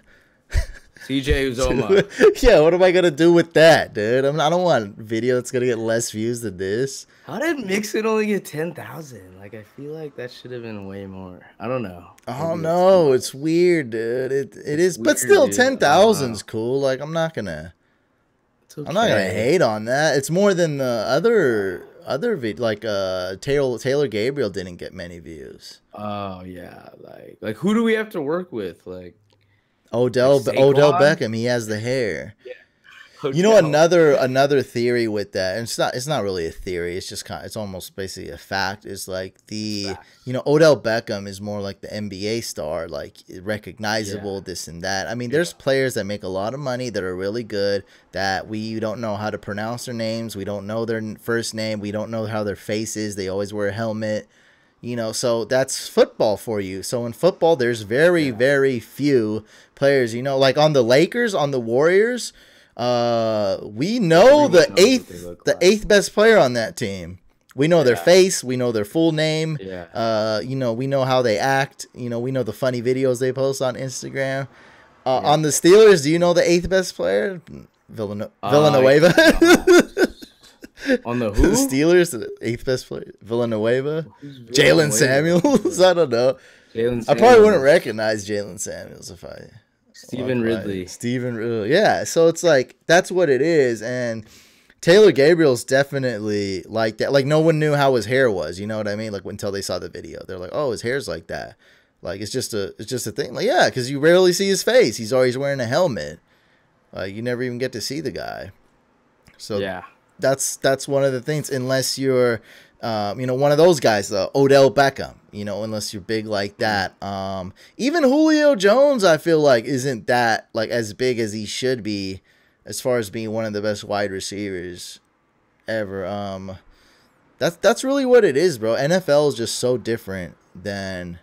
Speaker 2: CJ
Speaker 1: do?
Speaker 2: Uzoma.
Speaker 1: Yeah, what am I gonna do with that, dude? I don't want a video that's gonna get less views than this.
Speaker 2: How did Mixon only get 10,000? Like, I feel like that should have been way more. I don't know.
Speaker 1: Oh
Speaker 2: Maybe that's too
Speaker 1: no,
Speaker 2: much.
Speaker 1: it's weird, dude. It
Speaker 2: It's
Speaker 1: is, but
Speaker 2: weird,
Speaker 1: still,
Speaker 2: dude.
Speaker 1: ten
Speaker 2: I don't know.
Speaker 1: thousand's cool. Like
Speaker 2: It's
Speaker 1: I'm not gonna
Speaker 2: okay.
Speaker 1: hate on that. It's more than the other like Taylor Gabriel didn't get many views.
Speaker 2: Oh yeah, like who do we have to work with? Like
Speaker 1: Odell
Speaker 2: Saquon?
Speaker 1: Beckham, he has the hair.
Speaker 2: Yeah, Odell.
Speaker 1: Another theory with that, and it's not really a theory. It's just it's almost basically a fact. Is like
Speaker 2: Facts.
Speaker 1: Odell Beckham is more like the NBA star, like
Speaker 2: Yeah,
Speaker 1: recognizable, this and that. I mean,
Speaker 2: yeah,
Speaker 1: there's players that make a lot of money that are really good that we don't know how to pronounce their names. We don't know their first name. We don't know how their face is. They always wear a helmet. So that's football for you. So in football, there's very,
Speaker 2: yeah.
Speaker 1: very few players, like on the Lakers, on the Warriors, we know
Speaker 2: Everyone knows what they look
Speaker 1: the
Speaker 2: like.
Speaker 1: eighth best player on that team. We know their
Speaker 2: Yeah,
Speaker 1: face, we know their full name,
Speaker 2: yeah,
Speaker 1: we know how they act, we know the funny videos they post on Instagram.
Speaker 2: yeah.
Speaker 1: On the Steelers, do you know the eighth best player? Villanueva.
Speaker 2: No. On the
Speaker 1: The
Speaker 2: who?
Speaker 1: Steelers, the eighth best player, Villanueva,
Speaker 2: Who's
Speaker 1: Jalen
Speaker 2: Villanueva?
Speaker 1: Samuels. I don't know.
Speaker 2: Jalen
Speaker 1: I probably wouldn't
Speaker 2: Samuels,
Speaker 1: recognize Jalen Samuels if I
Speaker 2: Stephen
Speaker 1: walked by
Speaker 2: Ridley.
Speaker 1: Steven. Yeah, so it's like that's what it is, and Taylor Gabriel's definitely like that. Like no one knew how his hair was. You know what I mean? Like until they saw the video, they're like, "Oh, his hair's like that." Like it's just a thing. Like yeah, because you rarely see his face. He's always wearing a helmet. Like you never even get to see the guy. So
Speaker 2: Yeah,
Speaker 1: that's one of the things. Unless you're, one of those guys, though, Odell Beckham. Unless you're big like that. Even Julio Jones, I feel like isn't that like as big as he should be, as far as being one of the best wide receivers ever. That's really what it is, bro. NFL is just so different than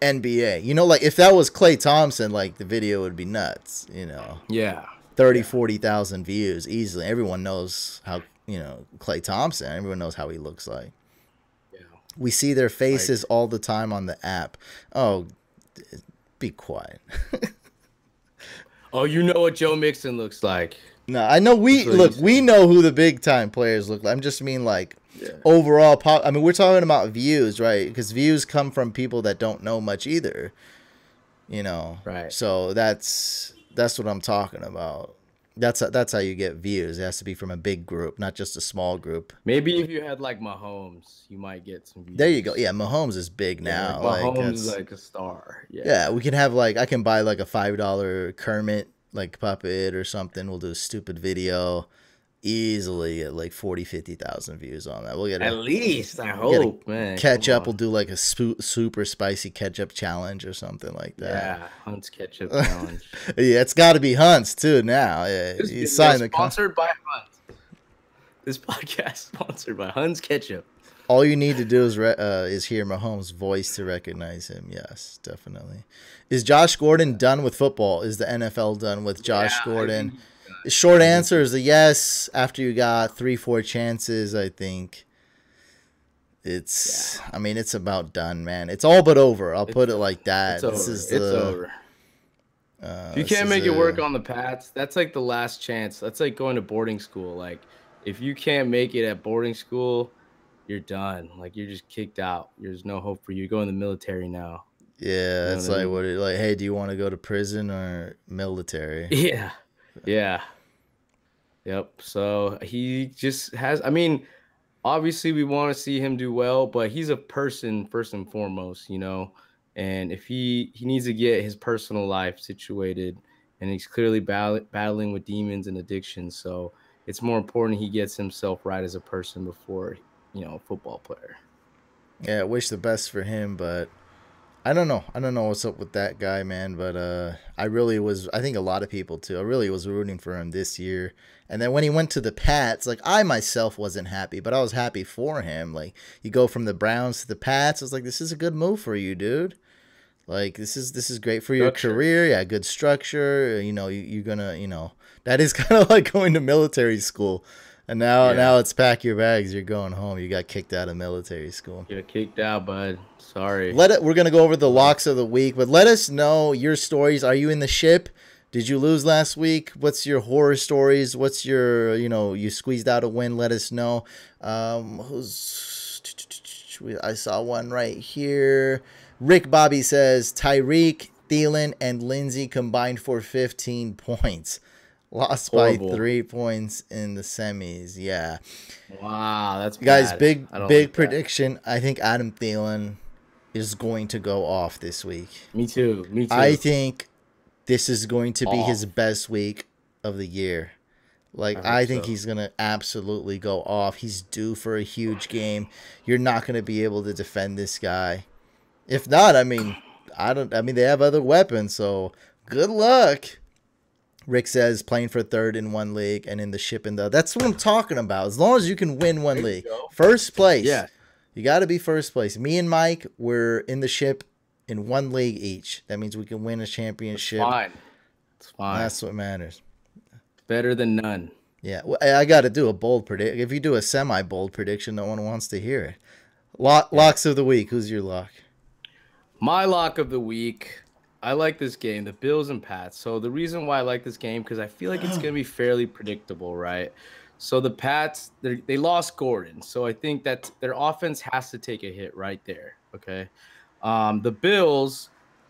Speaker 1: NBA. Like if that was Klay Thompson, like the video would be nuts.
Speaker 2: yeah,
Speaker 1: 30,
Speaker 2: yeah,
Speaker 1: 40,000 views easily. Everyone knows how, Klay Thompson, everyone knows how he looks like.
Speaker 2: yeah.
Speaker 1: We see their
Speaker 2: Like,
Speaker 1: faces all the time on the app. Oh, be quiet.
Speaker 2: oh, you know what Joe Mixon looks like.
Speaker 1: No, I know
Speaker 2: That's what he's
Speaker 1: we
Speaker 2: saying.
Speaker 1: know who the big time players look like. I'm just mean like
Speaker 2: Yeah,
Speaker 1: overall I mean, we're talking about views, right? Because views come from people that don't know much either,
Speaker 2: right.
Speaker 1: So that's what I'm talking about. That's how you get views. It has to be from a big group, not just a small group.
Speaker 2: Maybe if you had like Mahomes, you might get some
Speaker 1: There you go.
Speaker 2: views.
Speaker 1: Yeah, Mahomes is big
Speaker 2: Yeah, like
Speaker 1: now. Like
Speaker 2: Mahomes is
Speaker 1: that's
Speaker 2: like a star. Yeah,
Speaker 1: yeah. We can have like I can buy like a $5 Kermit like puppet or something. We'll do a stupid video, easily get like 40, 50,000 views on that. We'll get
Speaker 2: at
Speaker 1: a
Speaker 2: least I
Speaker 1: get a
Speaker 2: hope, man. Come
Speaker 1: ketchup. We'll
Speaker 2: on.
Speaker 1: do like a super spicy ketchup challenge or something like that.
Speaker 2: Yeah, Hunt's ketchup challenge.
Speaker 1: Yeah, it's got to be Hunt's too now. Yeah,
Speaker 2: This
Speaker 1: you
Speaker 2: video
Speaker 1: sign the con.
Speaker 2: sponsored by Hunt. This podcast sponsored by Hunt's ketchup.
Speaker 1: All you need to do is hear Mahomes' voice to recognize him. Yes, definitely. Is Josh Gordon done with football? Is the NFL done with Josh
Speaker 2: Yeah, I
Speaker 1: Gordon?
Speaker 2: think
Speaker 1: The short
Speaker 2: I think
Speaker 1: answer is a yes. After you got 3-4 chances, I think
Speaker 2: yeah.
Speaker 1: I mean, it's about done, man. It's all but over. I'll
Speaker 2: It's
Speaker 1: put it like
Speaker 2: it's
Speaker 1: that. This
Speaker 2: over.
Speaker 1: is
Speaker 2: It's
Speaker 1: the
Speaker 2: over. If you
Speaker 1: this
Speaker 2: can't
Speaker 1: is
Speaker 2: make it work
Speaker 1: the
Speaker 2: on the Pats, that's like the last chance. That's like going to boarding school. Like if you can't make it at boarding school, you're done. Like you're just kicked out. There's no hope for you. You go in the military now. You
Speaker 1: yeah.
Speaker 2: know
Speaker 1: It's
Speaker 2: what I
Speaker 1: like
Speaker 2: mean?
Speaker 1: what like, hey, do you want to go to prison or military?
Speaker 2: Yeah. Yeah. Yep. So he just has, I mean, obviously we want to see him do well, but he's a person first and foremost, you know. And if he needs to get his personal life situated, and he's clearly battling with demons and addictions, so it's more important he gets himself right as a person before, a football player.
Speaker 1: Yeah, I wish the best for him, but I don't know. I don't know what's up with that guy, man. But I really was. I think a lot of people too. I really was rooting for him this year. And then when he went to the Pats, like I myself wasn't happy, but I was happy for him. Like you go from the Browns to the Pats, I was like, this is a good move for you, dude. Like this is great for your
Speaker 2: Structure.
Speaker 1: career. Yeah, good structure. You know, you're gonna that is kind of like going to military school. And now
Speaker 2: Yeah.
Speaker 1: it's pack your bags. You're going home. You got kicked out of military school.
Speaker 2: Get kicked out, bud. Sorry.
Speaker 1: Let it. We're gonna go over the
Speaker 2: Uh,
Speaker 1: locks of the week, but let us know your stories. Are you in the ship? Did you lose last week? What's your horror stories? What's your you squeezed out a win? Let us know. Who's I saw one right here. Rick Bobby says Tyreek, Thielen, and Lindsey combined for 15 points. Lost by
Speaker 2: Horrible.
Speaker 1: 3 points in the semis. Yeah,
Speaker 2: Wow, that's
Speaker 1: guys,
Speaker 2: bad.
Speaker 1: big
Speaker 2: I don't
Speaker 1: big
Speaker 2: like that.
Speaker 1: prediction. I think Adam Thielen is going to go off this week.
Speaker 2: Me too. Me
Speaker 1: I
Speaker 2: too.
Speaker 1: think this is going to be his
Speaker 2: Off.
Speaker 1: best week of the year.
Speaker 2: I
Speaker 1: Like
Speaker 2: hope
Speaker 1: I think
Speaker 2: so.
Speaker 1: he's gonna absolutely go off. He's due for a huge game. You're not gonna be able to defend this guy. If not, I mean, I don't. I mean, they have other weapons, so good luck. Rick says playing for third in one league and in the ship in the. That's what I'm talking about. As long as you can win one
Speaker 2: There you
Speaker 1: league,
Speaker 2: go.
Speaker 1: first place.
Speaker 2: Yeah,
Speaker 1: You got to be first place. Me and Mike, we're in the ship in one league each. That means we can win a
Speaker 2: it's
Speaker 1: championship.
Speaker 2: fine. It's fine.
Speaker 1: That's what matters.
Speaker 2: Better than none.
Speaker 1: Yeah, well, I got to do a bold predict. If you do a semi-bold prediction, no one wants to hear it.
Speaker 2: Yeah.
Speaker 1: Locks of the week. Who's your lock?
Speaker 2: My lock of the week. I like this game, the Bills and Pats. So the reason why I like this game because I feel like it's going to be fairly predictable, right? So the Pats, they lost Gordon, so I think that their offense has to take a hit right there. Okay, the Bills,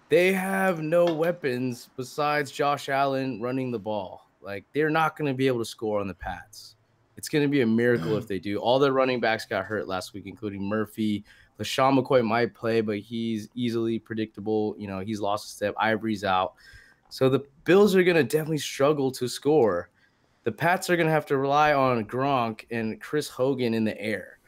Speaker 2: they have no weapons besides Josh Allen running the ball. Like they're not going to be able to score on the Pats. It's going to be a miracle if they do. All their running backs got hurt last week, including Murphy. LaShawn McCoy might play, but he's easily predictable. You know, he's lost a step. Ivory's out. So the Bills are going to definitely struggle to score. The Pats are going to have to rely on Gronk and Chris Hogan in the air.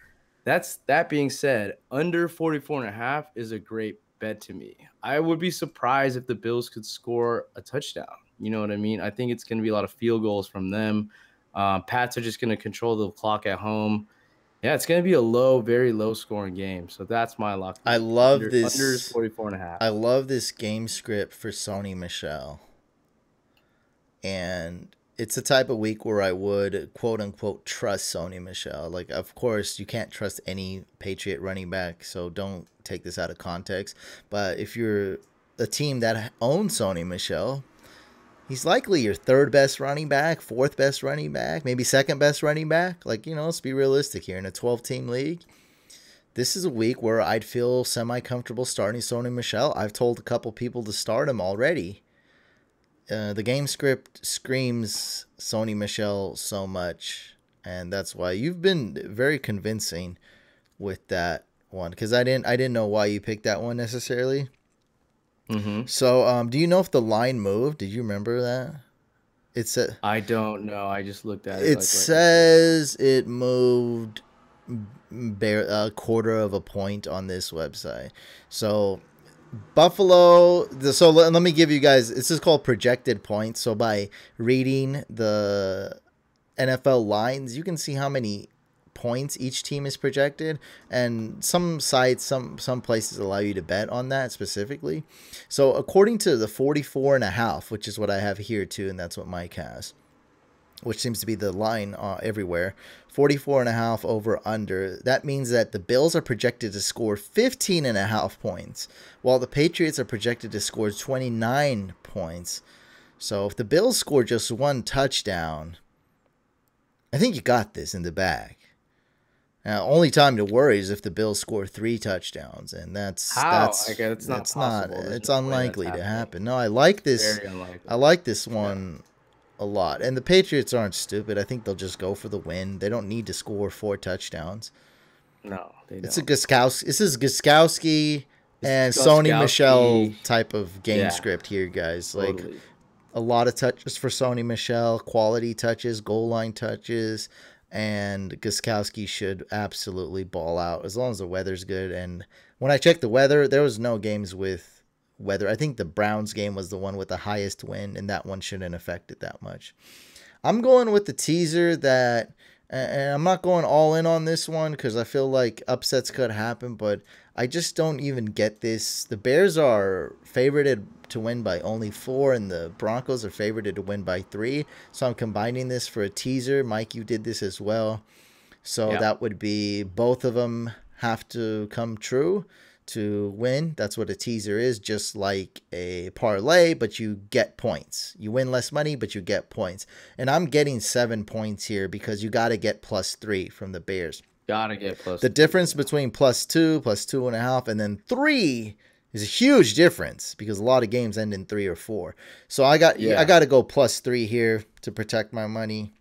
Speaker 2: That being said, under 44.5 is a great bet to me. I would be surprised if the Bills could score a touchdown. You know what I mean? I think it's going to be a lot of field goals from them. Pats are just going to control the clock at home. Yeah, it's going to be a low, very low scoring game. So that's my lock of the
Speaker 1: I
Speaker 2: week.
Speaker 1: love
Speaker 2: Under is
Speaker 1: this.
Speaker 2: 44.5.
Speaker 1: I love this game script for Sony Michelle, and it's a type of week where I would quote unquote trust Sony Michelle. Like, of course, you can't trust any Patriot running back, so don't take this out of context. But if you're a team that owns Sony Michelle, he's likely your third best running back, fourth best running back, maybe second best running back. Like, let's be realistic here. In a 12-team league, this is a week where I'd feel semi comfortable starting Sony Michelle. I've told a couple people to start him already. The game script screams Sony Michelle so much, and that's why you've been very convincing with that one. Because I didn't know why you picked that one necessarily.
Speaker 2: Mm-hmm.
Speaker 1: So, do you know if the line moved? Did you remember that? It's a.
Speaker 2: I don't know. I just looked at it
Speaker 1: It
Speaker 2: like right before.
Speaker 1: says it moved a quarter of a point on this website. So Buffalo. So let me give you guys. This is called projected points. So by reading the NFL lines, you can see how many points each team is projected, and some sites, some places allow you to bet on that specifically. So according to the 44.5, which is what I have here too, and that's what Mike has, which seems to be the line everywhere, 44.5 over under. That means that the Bills are projected to score 15.5 points, while the Patriots are projected to score 29 points. So if the Bills score just one touchdown, I think you got this in the bag. Now, only time to worry is if the Bills score 3 touchdowns, and that's
Speaker 2: How?
Speaker 1: that's
Speaker 2: Like it's not
Speaker 1: that's not
Speaker 2: possible. There's
Speaker 1: it's
Speaker 2: no way that's
Speaker 1: unlikely to
Speaker 2: happening.
Speaker 1: happen. No, I like this.
Speaker 2: Very
Speaker 1: I
Speaker 2: unlikely.
Speaker 1: like this
Speaker 2: Yeah.
Speaker 1: one a lot. And the Patriots aren't stupid. I think they'll just go for the win. They don't need to score 4 touchdowns.
Speaker 2: No, they
Speaker 1: It's a
Speaker 2: don't.
Speaker 1: Guskowski. This is Guskowski
Speaker 2: It's
Speaker 1: and Sony Michelle
Speaker 2: Gostkowski.
Speaker 1: type of game
Speaker 2: Yeah,
Speaker 1: script here, guys. Like
Speaker 2: totally.
Speaker 1: a lot of touches for Sony Michelle, quality touches, goal line touches, and Gostkowski should absolutely ball out as long as the weather's good. And when I checked the weather, there was no games with weather. I think the Browns game was the one with the highest wind, and that one shouldn't affect it that much. I'm going with the teaser that, and I'm not going all in on this one because I feel like upsets could happen, but I just don't even get this. The Bears are favorited to win by only 4, and the Broncos are favorited to win by 3. So I'm combining this for a teaser. Mike, you did this as well. So that would be both of them have to come true to win. That's what a teaser is, just like a parlay, but you get points. You win less money, but you get points. And I'm getting 7 points here because you got to get +3 from the Bears.
Speaker 2: Gotta get plus.
Speaker 1: The difference between +2, +2.5, and then 3 is a huge difference because a lot of games end in 3 or 4. So I got to go +3 here to protect my money.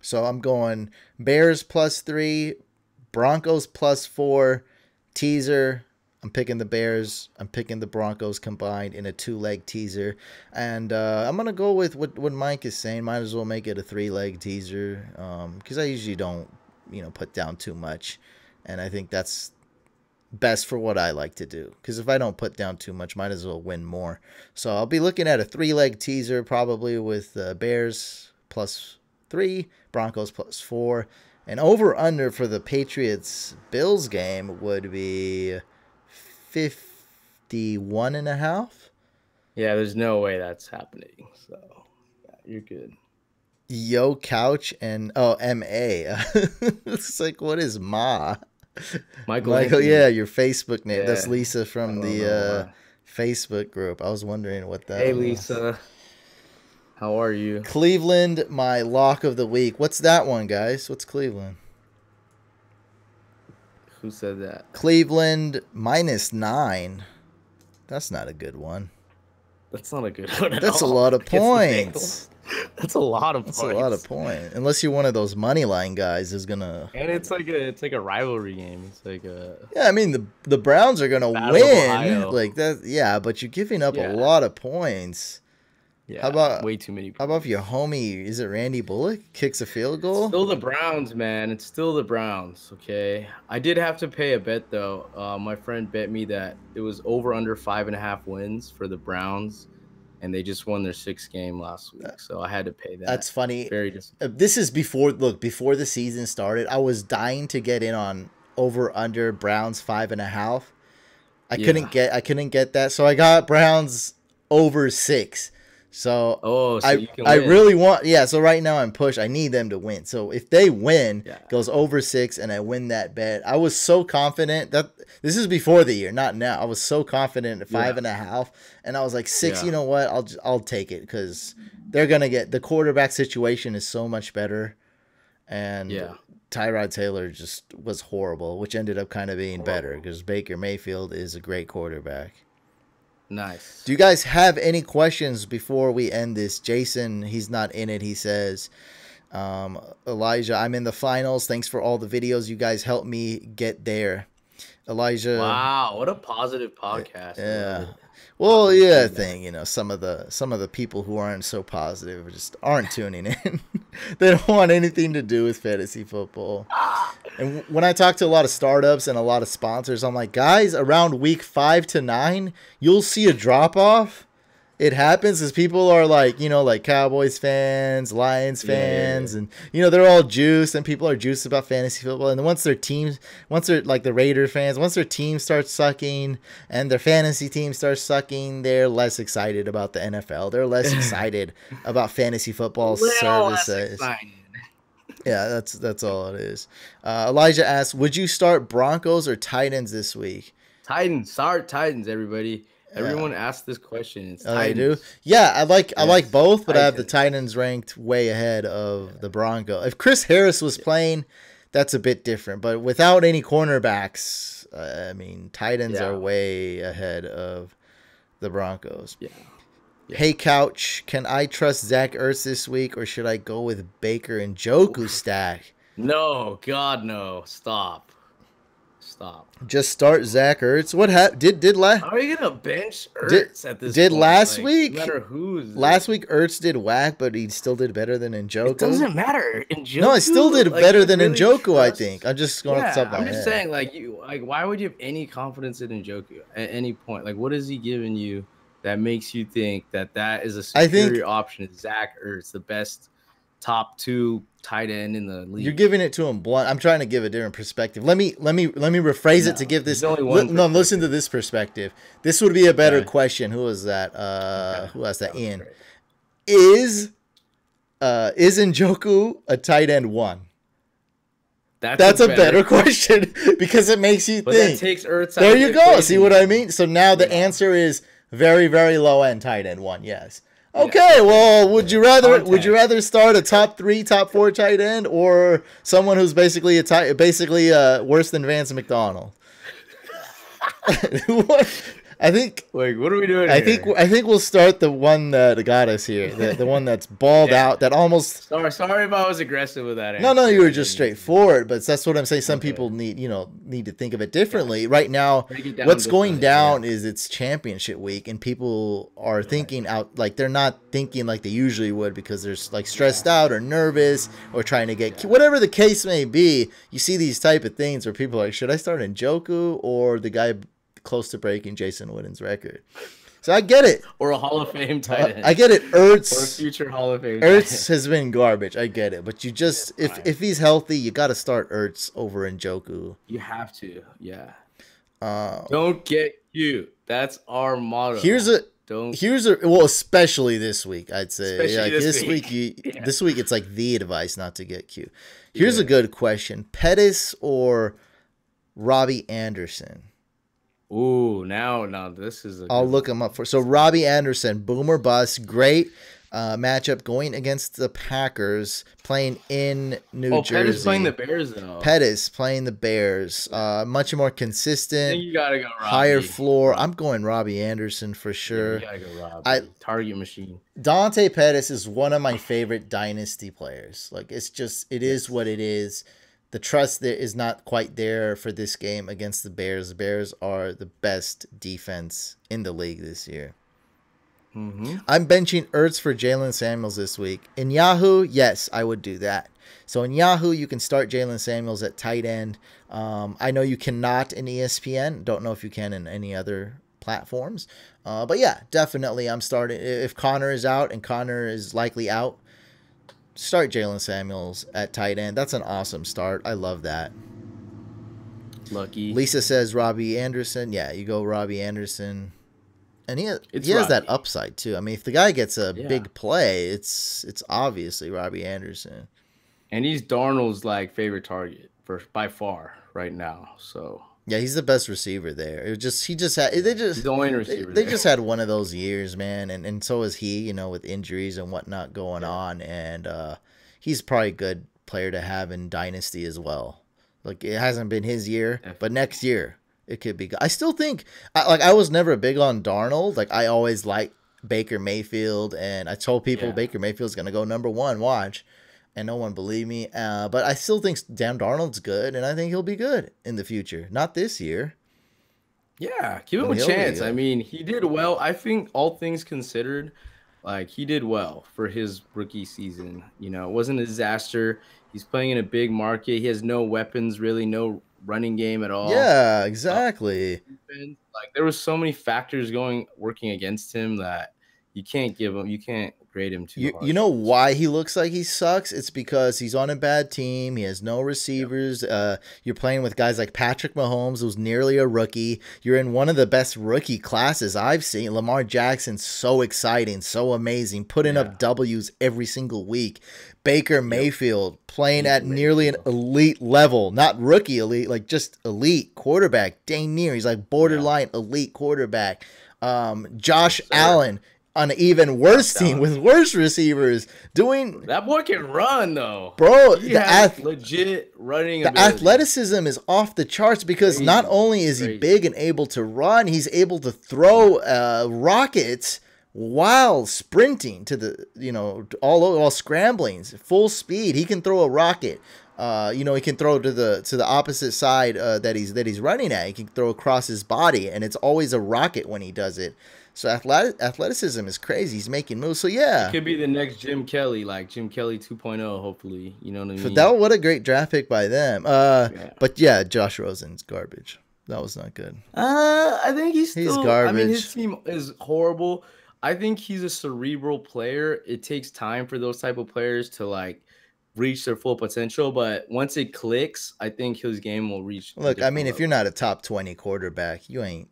Speaker 1: So I'm going Bears +3, Broncos +4, teaser. I'm picking the Bears. I'm picking the Broncos combined in a 2-leg teaser. And I'm going to go with what Mike is saying. Might as well make it a 3-leg teaser because I usually don't, put down too much. And I think that's best for what I like to do. Because if I don't put down too much, might as well win more. So I'll be looking at a 3-leg teaser probably with Bears +3, Broncos +4. And over-under for the Patriots-Bills game would be 51.5.
Speaker 2: Yeah, there's no way that's happening. So yeah, you're good.
Speaker 1: Yo, Couch and MA. It's like, what is Ma? Michael, yeah, your Facebook name. Yeah. That's Lisa from the Facebook group. I was wondering what that was.
Speaker 2: Hey, Lisa. How are you?
Speaker 1: Cleveland, my lock of the week. What's that one, guys? What's Cleveland?
Speaker 2: Who said that?
Speaker 1: Cleveland -9. That's not a good one.
Speaker 2: That's not a good one at
Speaker 1: That's
Speaker 2: all.
Speaker 1: A lot of points.
Speaker 2: That's a lot of points.
Speaker 1: That's a lot of points. Unless you're one of those money line guys who's gonna.
Speaker 2: And it's like a rivalry game. It's like a.
Speaker 1: Yeah, I mean the Browns are gonna win. Like that. Yeah, but you're giving up a lot of points.
Speaker 2: Yeah.
Speaker 1: How about
Speaker 2: way too many points.
Speaker 1: How about if your homie, is it Randy Bullock, kicks a field goal?
Speaker 2: It's still the Browns, man. It's still the Browns. Okay. I did have to pay a bet though. My friend bet me that it was over under 5.5 wins for the Browns. And they just won their 6th game last week, so I had to pay that.
Speaker 1: That's funny.
Speaker 2: Very
Speaker 1: This is before the season started. I was dying to get in on over under Browns 5.5. I couldn't get that, so I got Browns over 6. So,
Speaker 2: you can
Speaker 1: I
Speaker 2: win.
Speaker 1: really want, so right now I'm pushed. I need them to win. So if they win, goes over 6 and I win that bet. I was so confident that this is before the year, not now. I was so confident at 5.5 and I was like 6, you know what? I'll take it because they're going to get, the quarterback situation is so much better. And Tyrod Taylor just was horrible, which ended up kind of being better because Baker Mayfield is a great quarterback.
Speaker 2: Nice.
Speaker 1: Do you guys have any questions before we end this? Jason, he's not in it. He says, Elijah, I'm in the finals. Thanks for all the videos. You guys helped me get there. Elijah.
Speaker 2: Wow, what a positive podcast.
Speaker 1: Yeah. Well, yeah, some of the people who aren't so positive just aren't tuning in. They don't want anything to do with fantasy football. And when I talk to a lot of startups and a lot of sponsors, I'm like, guys, around week 5 to 9, you'll see a drop off. It happens because people are like, like Cowboys fans, Lions fans, and they're all juiced, and people are juiced about fantasy football. And then once they're like the Raider fans, once their team starts sucking and their fantasy team starts sucking, they're less excited about the NFL. They're less excited about fantasy football services. Yeah, that's all it is. Elijah asks, would you start Broncos or Titans this week?
Speaker 2: Titans. Start Titans, everybody. Everyone asked this question. It's
Speaker 1: I do. Yeah, I like both, but I have the Titans ranked way ahead of the Broncos. If Chris Harris was playing, that's a bit different. But without any cornerbacks, Titans are way ahead of the Broncos. Yeah. Hey, Couch, can I trust Zach Ertz this week, or should I go with Baker and Njoku stack?
Speaker 2: No, God, no. Stop. Stop.
Speaker 1: Just start Zach Ertz. What
Speaker 2: How are you gonna bench Ertz at this
Speaker 1: did
Speaker 2: point?
Speaker 1: last
Speaker 2: Like,
Speaker 1: week?
Speaker 2: No matter who's
Speaker 1: last week Ertz did whack, but he still did better than Njoku.
Speaker 2: It doesn't matter. Njoku,
Speaker 1: No, I still did
Speaker 2: like,
Speaker 1: better than
Speaker 2: really
Speaker 1: Njoku. I
Speaker 2: trust...
Speaker 1: think I'm just going off the top of my
Speaker 2: I'm
Speaker 1: head.
Speaker 2: just saying, like why would you have any confidence in Njoku at any point? Like, what has he given you that makes you think that is a superior option? Is Zach Ertz the best top 2 tight end in the league?
Speaker 1: You're giving it to him blunt. I'm trying to give a different perspective. Let me rephrase it to give this. No, listen to this perspective. This would be a better question. Who was that? Who asked that? Ian. Is Njoku a tight end 1? That's a better question because it makes you think.
Speaker 2: That takes Ertz
Speaker 1: there you go. Equation. See what I mean? So now the answer is very, very low end tight end 1. Yes. Okay, well, would you rather start a top 3, top 4 tight end, or someone who's basically worse than Vance McDonald? I think.
Speaker 2: Like, what are we doing?
Speaker 1: I think we'll start the one that got us here, the one that's balled out, that almost.
Speaker 2: Sorry if I was aggressive with that answer.
Speaker 1: No, you were just straightforward, but that's what I'm saying. Some people need to think of it differently. Right now, what's going down is it's championship week, and people are thinking out, like, they're not thinking like they usually would because they're like stressed out or nervous or trying to get whatever the case may be. You see these type of things where people are like, should I start Njoku or the guy close to breaking Jason Witten's record? So I get it.
Speaker 2: Or a Hall of Fame tight end.
Speaker 1: I get it. Ertz.
Speaker 2: Or a future Hall of Fame.
Speaker 1: Ertz has been garbage. I get it. But you just, if he's healthy, you got to start Ertz over Njoku.
Speaker 2: You have to. Yeah. Don't get cute. That's our motto.
Speaker 1: Well, especially this week, I'd say.
Speaker 2: Especially
Speaker 1: this week. This week, it's like the advice not to get cute. Here's a good question: Pettis or Robbie Anderson?
Speaker 2: Ooh, now this is.
Speaker 1: I'll look him up for. So Robbie Anderson, boomer bust, great matchup going against the Packers, playing in New Jersey.
Speaker 2: Pettis playing the Bears though.
Speaker 1: Pettis playing the Bears, much more consistent.
Speaker 2: You gotta go Robbie.
Speaker 1: Higher floor. I'm going Robbie Anderson for sure.
Speaker 2: Yeah, you gotta go Robbie. Target machine.
Speaker 1: Dante Pettis is one of my favorite dynasty players. Like, it is what it is. The trust there is not quite there for this game against the Bears. The Bears are the best defense in the league this year. I'm benching Ertz for Jalen Samuels this week. In Yahoo, yes, I would do that. So in Yahoo, you can start Jalen Samuels at tight end. I know you cannot in ESPN. Don't know if you can in any other platforms. But yeah, definitely I'm starting. If Connor is out, and Connor is likely out, start Jalen Samuels at tight end. That's an awesome start. I love that.
Speaker 2: Lucky.
Speaker 1: Lisa says Robbie Anderson. Yeah, you go Robbie Anderson. And he has that upside too. I mean, if the guy gets a big play, it's obviously Robbie Anderson.
Speaker 2: And he's Darnold's like favorite target by far right now. So
Speaker 1: yeah, he's the best receiver there. He's the
Speaker 2: only receiver.
Speaker 1: They just had one of those years, man, and so is he. With injuries and whatnot going on, and he's probably a good player to have in Dynasty as well. Like, it hasn't been his year, but next year it could be good. I still think, I was never big on Darnold. Like, I always liked Baker Mayfield, and I told people Baker Mayfield's gonna go #1. Watch. And no one believed me. But I still think Dan Darnold's good, and I think he'll be good in the future. Not this year.
Speaker 2: Yeah, give him a chance. I mean, he did well. I think all things considered, like, he did well for his rookie season. It wasn't a disaster. He's playing in a big market. He has no weapons, really, no running game at all.
Speaker 1: Yeah, exactly.
Speaker 2: Like, there was so many factors working against him that you can't grade him too hard.
Speaker 1: You know why he looks like he sucks? It's because he's on a bad team. He has no receivers. You're playing with guys like Patrick Mahomes, who's nearly a rookie. You're in one of the best rookie classes I've seen. Lamar Jackson's so exciting, so amazing, putting up W's every single week. Baker Mayfield playing at nearly an elite level, not rookie elite, like just elite quarterback. Dang near, he's like borderline elite quarterback. Josh Allen on an even worse team with worse receivers doing.
Speaker 2: That boy can run though,
Speaker 1: bro.
Speaker 2: Legit running.
Speaker 1: The athleticism is off the charts because not only is he big and able to run, he's able to throw rockets while sprinting to the while scrambling full speed. He can throw a rocket. He can throw to the opposite side that he's running at. He can throw across his body, and it's always a rocket when he does it. So athleticism is crazy. He's making moves. So
Speaker 2: He
Speaker 1: yeah,
Speaker 2: could be the next Jim Kelly, like Jim Kelly 2.0, hopefully. You know what I
Speaker 1: for
Speaker 2: mean?
Speaker 1: that, what a great draft pick by them.
Speaker 2: Yeah.
Speaker 1: But yeah, Josh Rosen's garbage. That was not good.
Speaker 2: I think he's still. I mean,
Speaker 1: garbage.
Speaker 2: his team is horrible. I think he's a cerebral player. It takes time for those type of players to like reach their full potential, but once it clicks, I think his game will reach a
Speaker 1: Look, I mean,
Speaker 2: different
Speaker 1: if you're
Speaker 2: level.
Speaker 1: not a top 20 quarterback, you ain't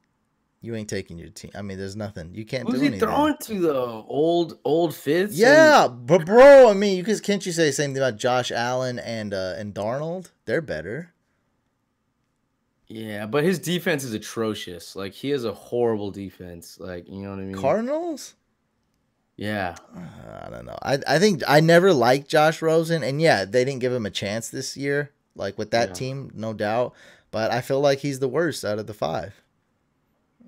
Speaker 1: taking your team. I mean, there's nothing. You can't
Speaker 2: Who's
Speaker 1: do
Speaker 2: he
Speaker 1: anything.
Speaker 2: throwing to though? Old fifths?
Speaker 1: Yeah, but bro, I mean, can't you say the same thing about Josh Allen and Darnold? They're better.
Speaker 2: Yeah, but his defense is atrocious. Like he has a horrible defense. Like, you know what I mean?
Speaker 1: Cardinals?
Speaker 2: Yeah.
Speaker 1: I don't know. I think I never liked Josh Rosen, and yeah, they didn't give him a chance this year, like with that
Speaker 2: Yeah.
Speaker 1: team, no doubt. But I feel like he's the worst out of the five.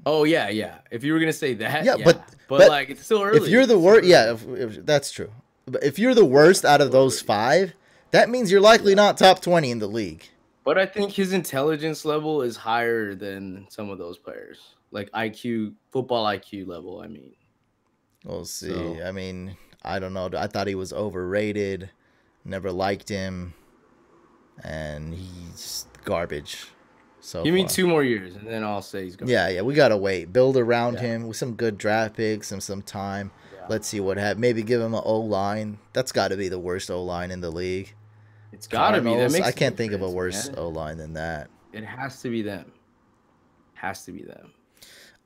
Speaker 2: Oh yeah, yeah. If you were gonna say that,
Speaker 1: Yeah,
Speaker 2: yeah. But like it's still early.
Speaker 1: if you're the
Speaker 2: It's still
Speaker 1: worst,
Speaker 2: early.
Speaker 1: yeah, if that's true. But if you're the worst out of those five, that means you're likely not top 20 in the league.
Speaker 2: But I think his intelligence level is higher than some of those players. Like IQ, football IQ level, I mean.
Speaker 1: We'll see.
Speaker 2: So-
Speaker 1: I mean, I don't know. I thought he was overrated. Never liked him, and he's garbage. So
Speaker 2: Give me
Speaker 1: far.
Speaker 2: 2 more years and then I'll say he's going.
Speaker 1: Yeah, we gotta wait. Build around
Speaker 2: Yeah.
Speaker 1: him with some good draft picks and some time.
Speaker 2: Yeah.
Speaker 1: Let's see what happens. Maybe give him an O line. That's got to be the worst O line in the league.
Speaker 2: It's gotta be. That
Speaker 1: Cardinals,
Speaker 2: makes
Speaker 1: I can't think of a
Speaker 2: difference,
Speaker 1: worse
Speaker 2: man.
Speaker 1: O line than that.
Speaker 2: It has to be them. Has to be them.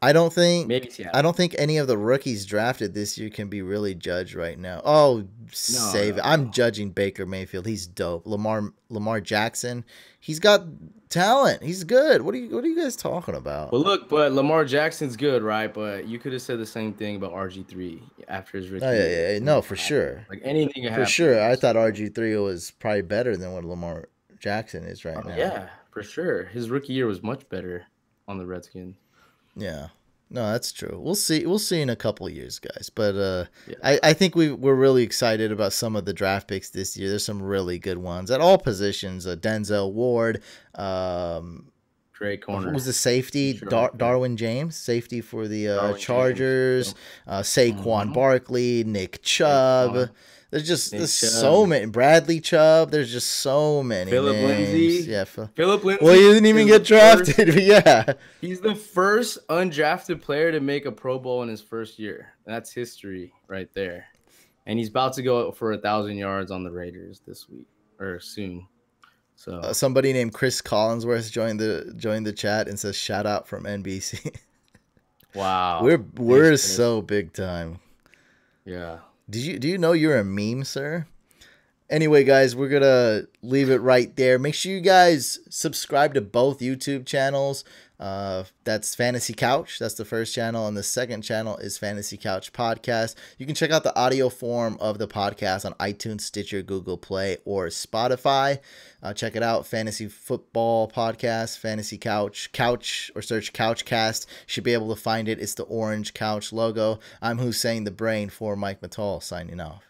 Speaker 1: I don't think.
Speaker 2: Maybe Seattle.
Speaker 1: I don't think any of the rookies drafted this year can be really judged right now. Oh, save it. I'm judging Baker Mayfield. He's dope. Lamar Jackson. He's got talent. He's good. What are you guys talking about?
Speaker 2: But Lamar Jackson's good, right? But you could have said the same thing about RG3 after his rookie.
Speaker 1: Oh yeah. No, for sure.
Speaker 2: Like anything can
Speaker 1: For
Speaker 2: happen.
Speaker 1: sure. I thought RG3 was probably better than what Lamar Jackson is right now.
Speaker 2: Yeah, for sure. His rookie year was much better on the Redskins.
Speaker 1: Yeah. No, that's true. We'll see. We'll see in a couple of years, guys. But
Speaker 2: Yeah.
Speaker 1: I think we're really excited about some of the draft picks this year. There's some really good ones at all positions. Denzel Ward,
Speaker 2: Great corner.
Speaker 1: who was the safety?
Speaker 2: Sure.
Speaker 1: Darwin James, safety for the
Speaker 2: Darwin
Speaker 1: Chargers. Saquon Barkley, Nick Chubb.
Speaker 2: Saquon.
Speaker 1: There's
Speaker 2: Chubb.
Speaker 1: so many. Bradley Chubb. There's just so many.
Speaker 2: Phillip
Speaker 1: names.
Speaker 2: Lindsay.
Speaker 1: Yeah.
Speaker 2: Phillip Lindsay.
Speaker 1: Well, he didn't even
Speaker 2: is
Speaker 1: get
Speaker 2: the
Speaker 1: drafted.
Speaker 2: first-
Speaker 1: But yeah.
Speaker 2: He's the first undrafted player to make a Pro Bowl in his first year. That's history right there. And he's about to go for 1,000 yards on the Raiders this week or soon. So
Speaker 1: Somebody named Chris Collinsworth joined the chat and says shout out from NBC.
Speaker 2: wow,
Speaker 1: we're
Speaker 2: Thanks, Chris.
Speaker 1: so big time.
Speaker 2: Yeah.
Speaker 1: Do you know you're a meme, sir? Anyway, guys, we're gonna leave it right there. Make sure you guys subscribe to both YouTube channels. That's Fantasy Couch. That's the first channel, and the second channel is Fantasy Couch Podcast. You can check out the audio form of the podcast on iTunes, Stitcher, Google Play, or Spotify. Check it out, Fantasy Football Podcast, Fantasy Couch, or search CouchCast. You should be able to find it. It's the orange couch logo. I'm Hussein the Brain for Mike Mattal, signing off.